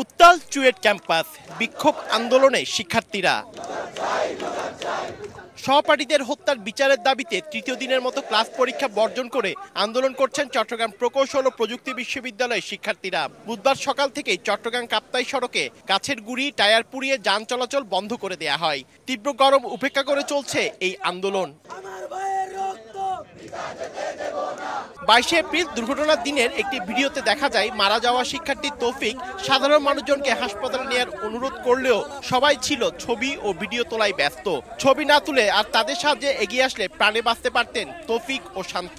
উত্তাল চুয়েট ক্যাম্পাস, বিক্ষোভ আন্দোলনে শিক্ষার্থীরা। সহপাঠীদের হত্যার বিচারের দাবিতে তৃতীয় দিনের মতো ক্লাস পরীক্ষা বর্জন করে আন্দোলন করছেন চট্টগ্রাম প্রকৌশল ও প্রযুক্তি বিশ্ববিদ্যালয়ের শিক্ষার্থীরা। বুধবার সকাল থেকেই চট্টগ্রাম কাপ্তাই সড়কে গাছের গুঁড়ি, টায়ার পুড়িয়ে যান চলাচল বন্ধ করে দেয়া হয়। তীব্র গরম উপেক্ষা করে চলছে এই আন্দোলন। 22 এপ্রিল দুর্ঘটনার দিনের একটি ভিডিওতে দেখা যায় মারা যাওয়া শিক্ষার্থী তৌফিক সাধারণ মানুষজনকে হাসপাতালে নেওয়ার অনুরোধ করলেও সবাই ছিল ছবি ও ভিডিও তোলায় ব্যস্ত। ছবি না তুলে আর তাদের সাহায্যে এগিয়ে আসলে প্রাণে বাঁচতে পারতেন তৌফিক ও শান্ত।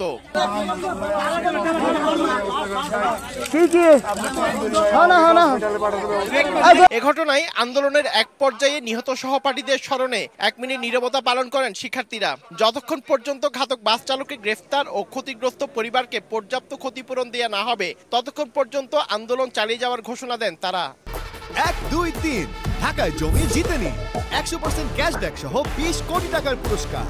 এ ঘটনায় আন্দোলনের এক পর্যায়ে নিহত সহপাঠীদের স্মরণে 1 মিনিট নীরবতা পালন করেন শিক্ষার্থীরা। যতক্ষণ পর্যন্ত ঘাতক বাস চালককে গ্রেফতার ও ক্ষতিগ্রস্ত পরিবারকে পর্যাপ্ত ক্ষতিপূরণ দেয়া না হবে ততক্ষণ পর্যন্ত আন্দোলন চালিয়ে যাওয়ার ঘোষণা দেন তারা। 1, 2, 3 ঢাকায় জমি জিতে নিন 100% ক্যাশব্যাক সহ 20 কোটি টাকার পুরস্কার।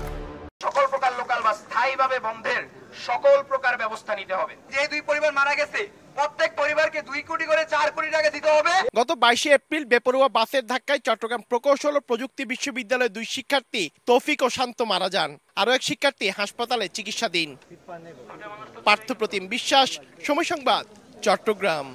সকল প্রকার লোকাল বাস স্থায়ীভাবে বন্ধের সকল প্রকার ব্যবস্থা নিতে হবে। যে 2 পরিবার মারা গেছে প্রত্যেক পরিবারকে 2 কোটি করে 4 কোটি টাকা দিতে হবে। গত 22 এপ্রিল বেপরোয়া বাসের ধাক্কায় চট্টগ্রাম প্রকৌশল ও প্রযুক্তি বিশ্ববিদ্যালয়ের 2 শিক্ষার্থী তৌফিক ও শান্ত মারা যান। আরও এক শিক্ষার্থী হাসপাতালে চিকিৎসাধীন। পার্থপ্রতিম বিশ্বাস, সময় সংবাদ, চট্টগ্রাম।